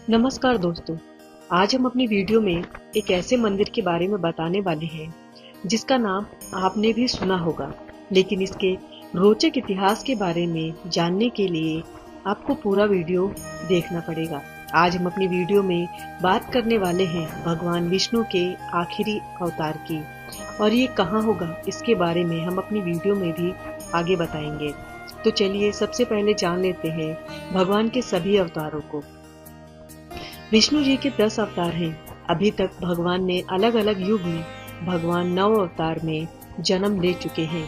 नमस्कार दोस्तों, आज हम अपनी वीडियो में एक ऐसे मंदिर के बारे में बताने वाले हैं जिसका नाम आपने भी सुना होगा, लेकिन इसके रोचक इतिहास के बारे में जानने के लिए आपको पूरा वीडियो देखना पड़ेगा। आज हम अपनी वीडियो में बात करने वाले हैं भगवान विष्णु के आखिरी अवतार की, और ये कहाँ होगा इसके बारे में हम अपनी वीडियो में भी आगे बताएंगे। तो चलिए सबसे पहले जान लेते हैं भगवान के सभी अवतारों को। विष्णु जी के 10 अवतार हैं। अभी तक भगवान ने अलग अलग युग में भगवान 9 अवतार में जन्म ले चुके हैं,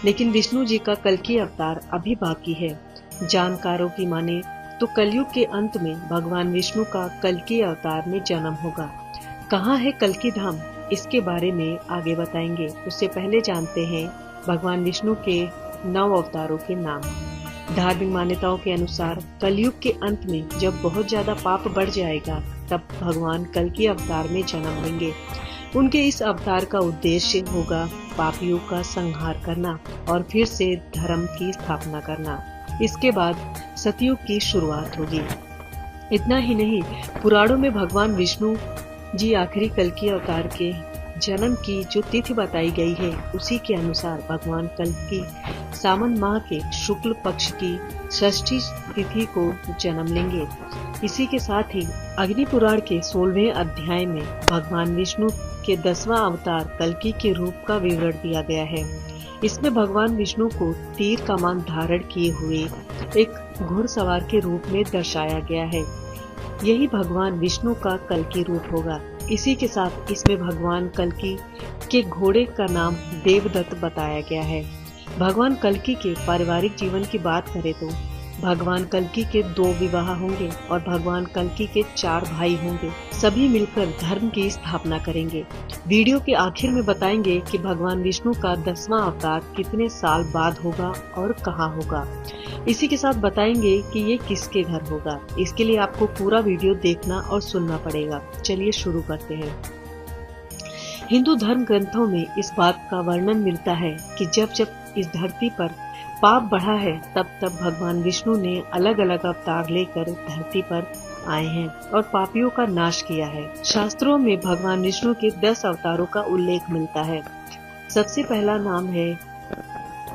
लेकिन विष्णु जी का कल्कि अवतार अभी बाकी है। जानकारों की माने तो कलयुग के अंत में भगवान विष्णु का कल्कि अवतार में जन्म होगा। कहाँ है कल्कि धाम, इसके बारे में आगे बताएंगे। उससे पहले जानते हैं भगवान विष्णु के 9 अवतारों के नाम। धार्मिक मान्यताओं के अनुसार कलयुग के अंत में जब बहुत ज्यादा पाप बढ़ जाएगा, तब भगवान कल्कि अवतार में जन्म लेंगे। उनके इस अवतार का उद्देश्य होगा पापियों का संहार करना और फिर से धर्म की स्थापना करना। इसके बाद सतयुग की शुरुआत होगी। इतना ही नहीं, पुराणों में भगवान विष्णु जी आखिरी कल्कि अवतार के जन्म की जो तिथि बताई गई है, उसी के अनुसार भगवान कल्कि सावन माह के शुक्ल पक्ष की षष्ठी तिथि को जन्म लेंगे। इसी के साथ ही अग्नि पुराण के 16वें अध्याय में भगवान विष्णु के 10वां अवतार कल्कि के रूप का विवरण दिया गया है। इसमें भगवान विष्णु को तीर कमान धारण किए हुए एक घुड़सवार के रूप में दर्शाया गया है। यही भगवान विष्णु का कल्कि रूप होगा। इसी के साथ इसमें भगवान कल्कि के घोड़े का नाम देवदत्त बताया गया है। भगवान कल्कि के पारिवारिक जीवन की बात करें तो भगवान कल्कि के 2 विवाह होंगे और भगवान कल्कि के 4 भाई होंगे। सभी मिलकर धर्म की स्थापना करेंगे। वीडियो के आखिर में बताएंगे कि भगवान विष्णु का 10वां अवतार कितने साल बाद होगा और कहाँ होगा। इसी के साथ बताएंगे कि ये किसके घर होगा। इसके लिए आपको पूरा वीडियो देखना और सुनना पड़ेगा। चलिए शुरू करते हैं। हिंदू धर्म ग्रंथों में इस बात का वर्णन मिलता है कि जब जब इस धरती पर पाप बढ़ा है, तब तब भगवान विष्णु ने अलग अलग अवतार लेकर धरती पर आए हैं और पापियों का नाश किया है। शास्त्रों में भगवान विष्णु के 10 अवतारों का उल्लेख मिलता है। सबसे पहला नाम है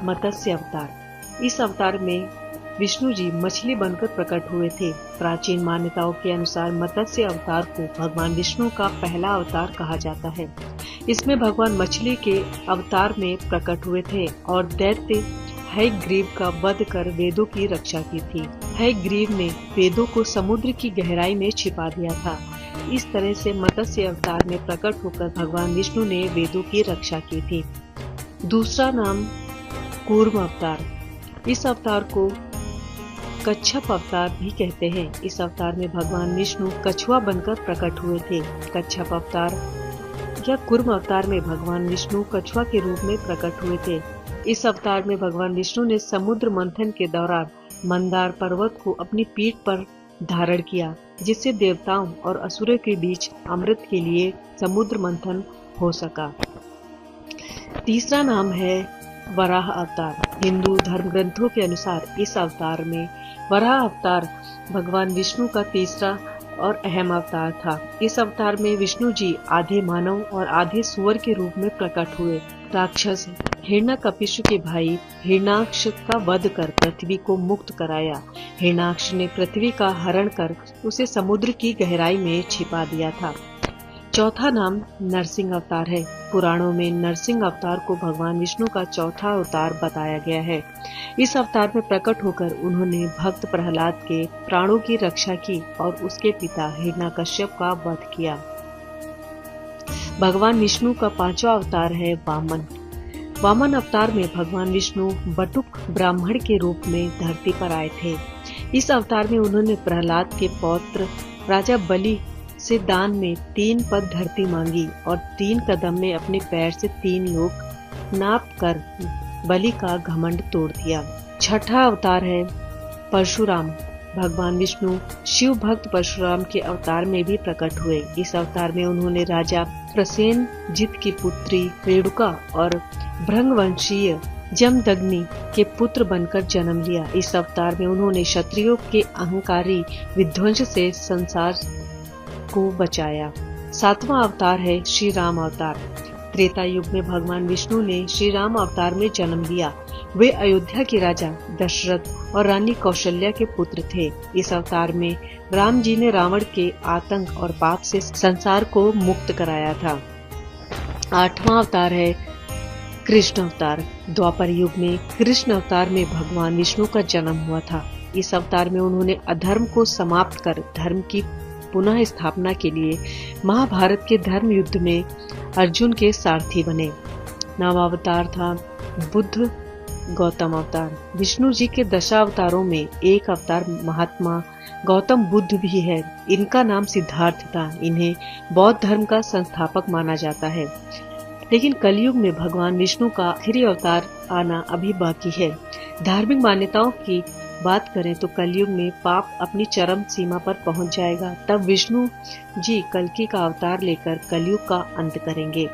मत्स्य अवतार। इस अवतार में विष्णु जी मछली बनकर प्रकट हुए थे। प्राचीन मान्यताओं के अनुसार मत्स्य अवतार को भगवान विष्णु का पहला अवतार कहा जाता है। इसमें भगवान मछली के अवतार में प्रकट हुए थे और दैत्य हयग्रीव का वध कर वेदों की रक्षा की थी। हयग्रीव ने वेदों को समुद्र की गहराई में छिपा दिया था। इस तरह से मत्स्य अवतार में प्रकट होकर भगवान विष्णु ने वेदों की रक्षा की थी। दूसरा नाम कूर्म अवतार। इस अवतार को कच्छप अवतार भी कहते हैं। इस अवतार में भगवान विष्णु कछुआ बनकर प्रकट हुए थे। कच्छप अवतार या कूर्म अवतार में भगवान विष्णु कछुआ के रूप में प्रकट हुए थे। इस अवतार में भगवान विष्णु ने समुद्र मंथन के दौरान मंदार पर्वत को अपनी पीठ पर धारण किया, जिससे देवताओं और असुरों के बीच अमृत के लिए समुद्र मंथन हो सका। तीसरा नाम है वराह अवतार। हिंदू धर्म ग्रंथों के अनुसार इस अवतार में वराह अवतार भगवान विष्णु का तीसरा और अहम अवतार था। इस अवतार में विष्णु जी आधे मानव और आधे सुअर के रूप में प्रकट हुए। राक्षस हिरण्यकशिपु के भाई हिरण्याक्ष का वध कर पृथ्वी को मुक्त कराया। हिरण्याक्ष ने पृथ्वी का हरण कर उसे समुद्र की गहराई में छिपा दिया था। चौथा नाम नरसिंह अवतार है। पुराणों में नरसिंह अवतार को भगवान विष्णु का चौथा अवतार बताया गया है। इस अवतार में प्रकट होकर उन्होंने भक्त प्रहलाद के प्राणों की रक्षा की और उसके पिता हिरण्यकश्यप का वध किया। भगवान विष्णु का 5वां अवतार है वामन। वामन अवतार में भगवान विष्णु बटुक ब्राह्मण के रूप में धरती पर आए थे। इस अवतार में उन्होंने प्रहलाद के पौत्र राजा बलि से दान में 3 पद धरती मांगी और 3 कदम में अपने पैर से 3 लोक नाप कर बलि का घमंड तोड़ दिया। छठा अवतार है परशुराम। भगवान विष्णु शिव भक्त परशुराम के अवतार में भी प्रकट हुए। इस अवतार में उन्होंने राजा प्रसेनजित की पुत्री रेणुका और भृंगवंशीय जमदग्नि के पुत्र बनकर जन्म लिया। इस अवतार में उन्होंने क्षत्रियों के अहंकारी विध्वंस से संसार को बचाया। 7वां अवतार है श्री राम अवतार। त्रेता युग में भगवान विष्णु ने श्री राम अवतार में जन्म लिया। वे अयोध्या के राजा दशरथ और रानी कौशल्या के पुत्र थे। इस अवतार में राम जी ने रावण के आतंक और पाप से संसार को मुक्त कराया था। 8वां अवतार है कृष्ण अवतार। द्वापर युग में कृष्ण अवतार में भगवान विष्णु का जन्म हुआ था। इस अवतार में उन्होंने अधर्म को समाप्त कर धर्म की पुनः स्थापना के लिए महाभारत के धर्म युद्ध में अर्जुन के सारथी बने। 9वां अवतार था बुद्ध गौतम अवतार। विष्णु जी के दशावतारों में एक अवतार महात्मा गौतम बुद्ध भी है। इनका नाम सिद्धार्थ था। इन्हें बौद्ध धर्म का संस्थापक माना जाता है। लेकिन कलयुग में भगवान विष्णु का आखिरी अवतार आना अभी बाकी है। धार्मिक मान्यताओं की बात करें तो कलयुग में पाप अपनी चरम सीमा पर पहुंच जाएगा। तब विष्णु जी कल्कि का अवतार लेकर कलयुग का अंत करेंगे।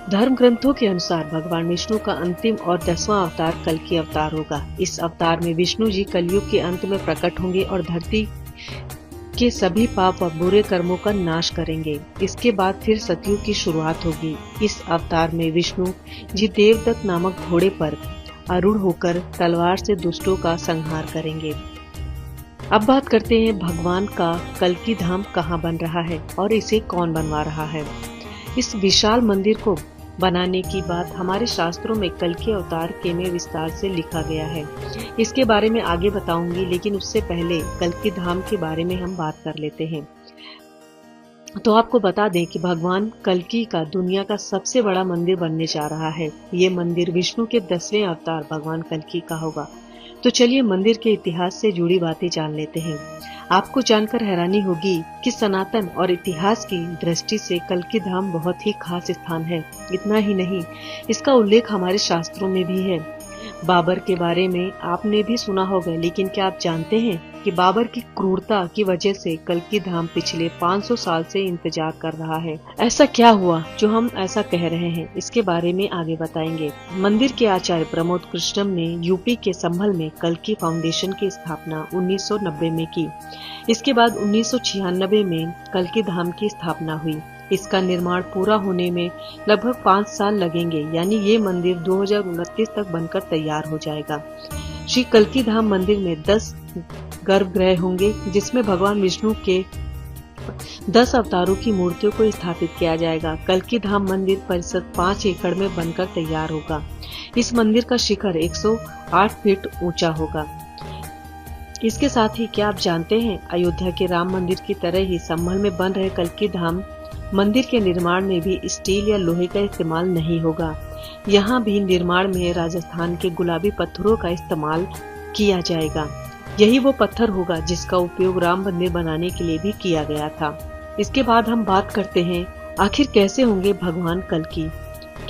धर्म ग्रंथों के अनुसार भगवान विष्णु का अंतिम और 10वां अवतार कल्कि अवतार होगा। इस अवतार में विष्णु जी कलयुग के अंत में प्रकट होंगे और धरती के सभी पाप और बुरे कर्मों का नाश करेंगे। इसके बाद फिर सतयुग की शुरुआत होगी। इस अवतार में विष्णु जी देवदत्त नामक घोड़े पर आरूढ़ होकर तलवार से दुष्टों का संहार करेंगे। अब बात करते हैं भगवान का कल्कि धाम कहाँ बन रहा है और इसे कौन बनवा रहा है। इस विशाल मंदिर को बनाने की बात हमारे शास्त्रों में कल्कि अवतार के में विस्तार से लिखा गया है। इसके बारे में आगे बताऊंगी, लेकिन उससे पहले कल्कि धाम के बारे में हम बात कर लेते हैं। तो आपको बता दें कि भगवान कल्कि का दुनिया का सबसे बड़ा मंदिर बनने जा रहा है। ये मंदिर विष्णु के 10वें अवतार भगवान कल्कि का होगा। तो चलिए मंदिर के इतिहास से जुड़ी बातें जान लेते हैं। आपको जानकर हैरानी होगी कि सनातन और इतिहास की दृष्टि से कल्कि धाम बहुत ही खास स्थान है। इतना ही नहीं, इसका उल्लेख हमारे शास्त्रों में भी है। बाबर के बारे में आपने भी सुना होगा, लेकिन क्या आप जानते हैं कि बाबर की क्रूरता की वजह से कल्कि धाम पिछले 500 साल से इंतजार कर रहा है। ऐसा क्या हुआ जो हम ऐसा कह रहे हैं, इसके बारे में आगे बताएंगे। मंदिर के आचार्य प्रमोद कृष्णम ने यूपी के संभल में कल्कि फाउंडेशन की स्थापना 1990 में की। इसके बाद 1996 में कल्कि धाम की स्थापना हुई। इसका निर्माण पूरा होने में लगभग 5 साल लगेंगे, यानी ये मंदिर 2029 तक बनकर तैयार हो जाएगा। श्री कल्कि धाम मंदिर में 10 गर्भगृह होंगे, जिसमें भगवान विष्णु के 10 अवतारों की मूर्तियों को स्थापित किया जाएगा। कल्कि धाम मंदिर परिसर 5 एकड़ में बनकर तैयार होगा। इस मंदिर का शिखर 108 फीट ऊंचा होगा। इसके साथ ही क्या आप जानते हैं, अयोध्या के राम मंदिर की तरह ही संभल में बन रहे कल्कि धाम मंदिर के निर्माण में भी स्टील या लोहे का इस्तेमाल नहीं होगा। यहाँ भी निर्माण में राजस्थान के गुलाबी पत्थरों का इस्तेमाल किया जाएगा। यही वो पत्थर होगा जिसका उपयोग राम मंदिर बनाने के लिए भी किया गया था। इसके बाद हम बात करते हैं आखिर कैसे होंगे भगवान कल्कि।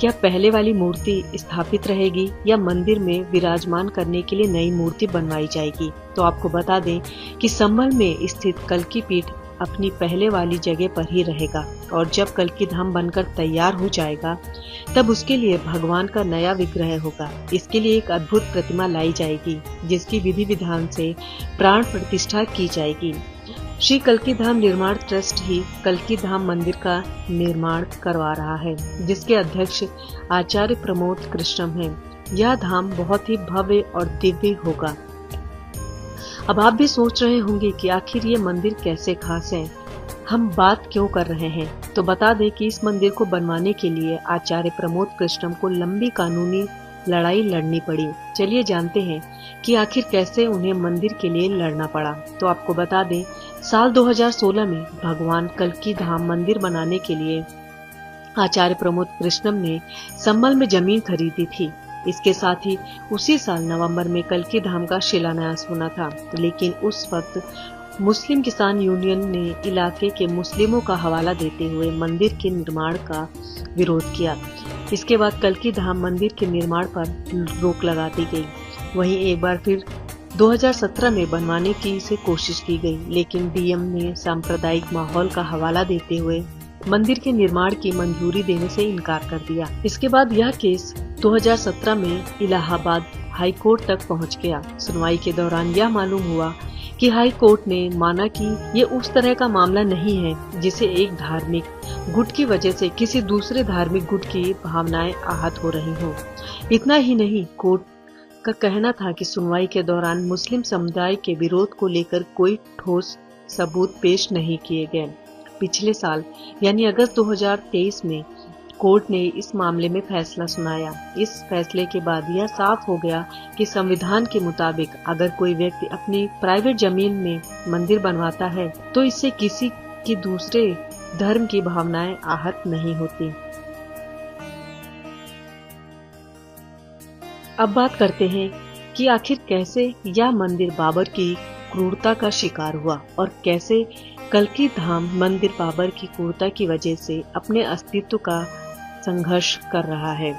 क्या पहले वाली मूर्ति स्थापित रहेगी या मंदिर में विराजमान करने के लिए नई मूर्ति बनवाई जाएगी। तो आपको बता दें कि संभल में स्थित कल्कि पीठ अपनी पहले वाली जगह पर ही रहेगा और जब कल्कि धाम बनकर तैयार हो जाएगा तब उसके लिए भगवान का नया विग्रह होगा। इसके लिए एक अद्भुत प्रतिमा लाई जाएगी जिसकी विधि विधान से प्राण प्रतिष्ठा की जाएगी। श्री कल्कि धाम निर्माण ट्रस्ट ही कल्कि धाम मंदिर का निर्माण करवा रहा है, जिसके अध्यक्ष आचार्य प्रमोद कृष्णम हैं। यह धाम बहुत ही भव्य और दिव्य होगा। अब आप भी सोच रहे होंगे कि आखिर ये मंदिर कैसे खास है, हम बात क्यों कर रहे हैं। तो बता दें कि इस मंदिर को बनवाने के लिए आचार्य प्रमोद कृष्णम को लंबी कानूनी लड़ाई लड़नी पड़ी। चलिए जानते हैं कि आखिर कैसे उन्हें मंदिर के लिए लड़ना पड़ा। तो आपको बता दें, साल 2016 में भगवान कल्कि धाम मंदिर बनाने के लिए आचार्य प्रमोद कृष्णम ने संभल में जमीन खरीदी थी। इसके साथ ही उसी साल नवंबर में कल्कि धाम का शिलान्यास होना था, लेकिन उस वक्त मुस्लिम किसान यूनियन ने इलाके के मुस्लिमों का हवाला देते हुए मंदिर के निर्माण का विरोध किया। इसके बाद कल्कि धाम मंदिर के निर्माण पर रोक लगा दी गई। वहीं एक बार फिर 2017 में बनवाने की कोशिश की गई, लेकिन डीएम ने सांप्रदायिक माहौल का हवाला देते हुए मंदिर के निर्माण की मंजूरी देने से इनकार कर दिया। इसके बाद यह केस 2017 में इलाहाबाद हाई कोर्ट तक पहुंच गया। सुनवाई के दौरान यह मालूम हुआ कि हाई कोर्ट ने माना कि ये उस तरह का मामला नहीं है जिसे एक धार्मिक गुट की वजह से किसी दूसरे धार्मिक गुट की भावनाएं आहत हो रही हो। इतना ही नहीं, कोर्ट का कहना था कि सुनवाई के दौरान मुस्लिम समुदाय के विरोध को लेकर कोई ठोस सबूत पेश नहीं किए गए। पिछले साल यानी अगस्त 2023 में कोर्ट ने इस मामले में फैसला सुनाया। इस फैसले के बाद यह साफ हो गया कि संविधान के मुताबिक अगर कोई व्यक्ति अपनी प्राइवेट जमीन में मंदिर बनवाता है तो इससे किसी की दूसरे धर्म की भावनाएं आहत नहीं होती। अब बात करते हैं कि आखिर कैसे यह मंदिर बाबर की क्रूरता का शिकार हुआ और कैसे कल्की धाम मंदिर बाबर की क्रूरता की वजह से अपने अस्तित्व का संघर्ष कर रहा है।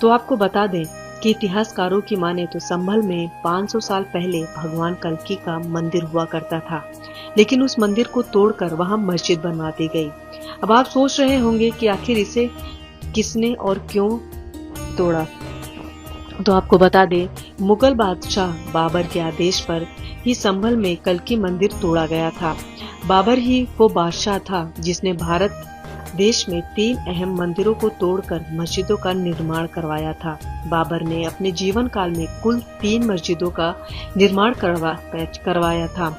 तो आपको बता दें कि इतिहासकारों की माने तो संभल में 500 साल पहले भगवान कल्की का मंदिर हुआ करता था, लेकिन उस मंदिर को तोड़कर वहां मस्जिद बनवा दी गई। अब आप सोच रहे होंगे कि आखिर इसे किसने और क्यों तोड़ा। तो आपको बता दें, मुगल बादशाह बाबर के आदेश पर ही संभल में कल्की मंदिर तोड़ा गया था। बाबर ही वो बादशाह था जिसने भारत देश में 3 अहम मंदिरों को तोड़कर मस्जिदों का निर्माण करवाया था। बाबर ने अपने जीवन काल में कुल 3 मस्जिदों का निर्माण करवाया था,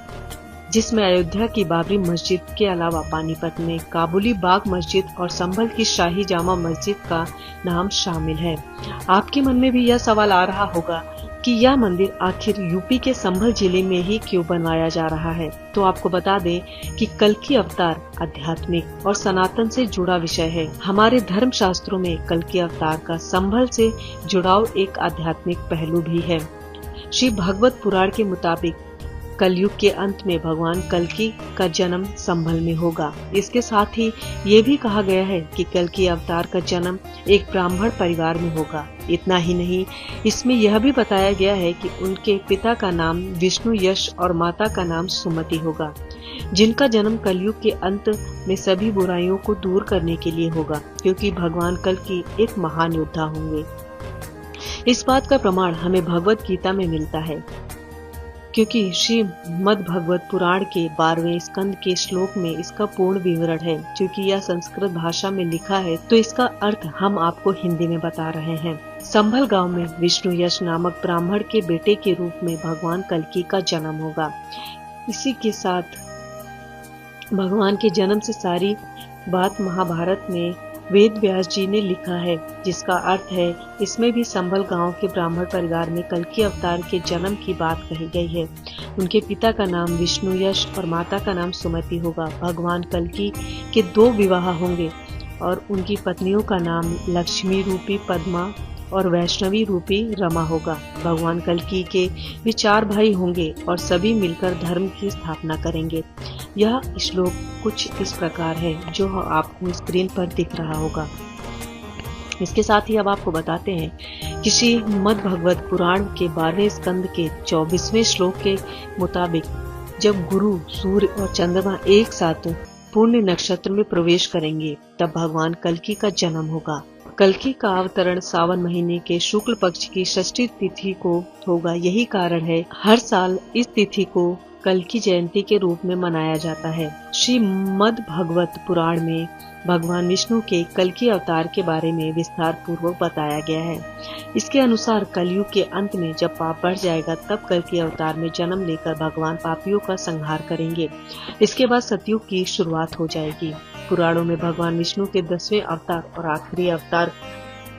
जिसमें अयोध्या की बाबरी मस्जिद के अलावा पानीपत में काबुली बाग मस्जिद और संभल की शाही जामा मस्जिद का नाम शामिल है। आपके मन में भी यह सवाल आ रहा होगा कि यह मंदिर आखिर यूपी के संभल जिले में ही क्यों बनवाया जा रहा है। तो आपको बता दें कि कल्की अवतार आध्यात्मिक और सनातन से जुड़ा विषय है। हमारे धर्म शास्त्रों में कल्की अवतार का संभल से जुड़ाव एक आध्यात्मिक पहलू भी है। श्री भागवत पुराण के मुताबिक कलयुग के अंत में भगवान कल्की का जन्म संभल में होगा। इसके साथ ही ये भी कहा गया है कि कल्की अवतार का जन्म एक ब्राह्मण परिवार में होगा। इतना ही नहीं, इसमें यह भी बताया गया है कि उनके पिता का नाम विष्णु यश और माता का नाम सुमति होगा, जिनका जन्म कलयुग के अंत में सभी बुराइयों को दूर करने के लिए होगा, क्योंकि भगवान कल्की एक महान योद्धा होंगे। इस बात का प्रमाण हमें भगवत गीता में मिलता है, क्योंकि श्रीमद् भगवत पुराण के 12वें स्कंद के श्लोक में इसका पूर्ण विवरण है। क्योंकि यह संस्कृत भाषा में लिखा है तो इसका अर्थ हम आपको हिंदी में बता रहे हैं। संभल गांव में विष्णु यश नामक ब्राह्मण के बेटे के रूप में भगवान कल्की का जन्म होगा। इसी के साथ भगवान के जन्म से सारी बात महाभारत में वेद व्यास जी ने लिखा है, जिसका अर्थ है इसमें भी संभल गांव के ब्राह्मण परिवार में कल्की अवतार के जन्म की बात कही गई है। उनके पिता का नाम विष्णु यश और माता का नाम सुमति होगा। भगवान कल्की के 2 विवाह होंगे और उनकी पत्नियों का नाम लक्ष्मी रूपी पद्मा और वैष्णवी रूपी रमा होगा। भगवान कल्की के वे 4 भाई होंगे और सभी मिलकर धर्म की स्थापना करेंगे। यह श्लोक कुछ इस प्रकार है जो आपको स्क्रीन पर दिख रहा होगा। इसके साथ ही अब आपको बताते हैं कि श्रीमद् भगवत पुराण के 12वें स्कंद के 24वें श्लोक के मुताबिक जब गुरु, सूर्य और चंद्रमा एक साथ पूर्ण नक्षत्र में प्रवेश करेंगे तब भगवान कल्की का जन्म होगा। कल्की का अवतरण सावन महीने के शुक्ल पक्ष की षष्ठी तिथि को होगा। यही कारण है हर साल इस तिथि को कल्की जयंती के रूप में मनाया जाता है। श्रीमद् भगवत पुराण में भगवान विष्णु के कल्की अवतार के बारे में विस्तार पूर्वक बताया गया है। इसके अनुसार कलयुग के अंत में जब पाप बढ़ जाएगा तब कल्की अवतार में जन्म लेकर भगवान पापियों का संहार करेंगे। इसके बाद सतयुग की शुरुआत हो जाएगी। पुराणों में भगवान विष्णु के 10वें अवतार और आखिरी अवतार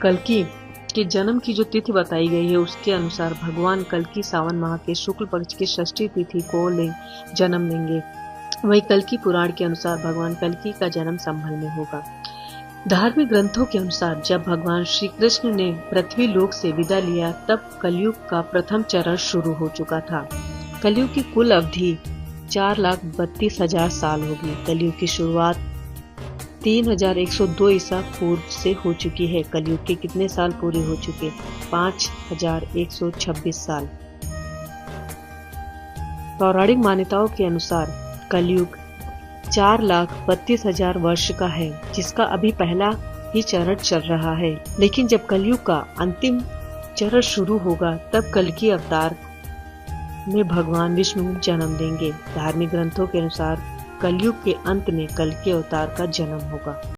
कल्की के जन्म की जो तिथि बताई गई है उसके अनुसार भगवान कल्की सावन माह के शुक्ल पक्ष की षष्ठी तिथि को जन्म लेंगे। वही कल्की पुराण के अनुसार भगवान कल्की का जन्म संभल में होगा। धार्मिक ग्रंथों के अनुसार जब भगवान श्री कृष्ण ने पृथ्वी लोक से विदा लिया तब कलयुग का प्रथम चरण शुरू हो चुका था। कलयुग की कुल अवधि 4,32,000 साल होगी। कलयुग की शुरुआत 3102 ईसा पूर्व से हो चुकी है। कलयुग के कितने साल पूरे हो चुके? 5126 साल। पौराणिक मान्यताओं के अनुसार कलयुग 4,32,000 वर्ष का है, जिसका अभी पहला ही चरण चल रहा है। लेकिन जब कलयुग का अंतिम चरण शुरू होगा, तब कल्कि अवतार में भगवान विष्णु जन्म देंगे। धार्मिक ग्रंथों के अनुसार कलयुग के अंत में कल्कि अवतार का जन्म होगा।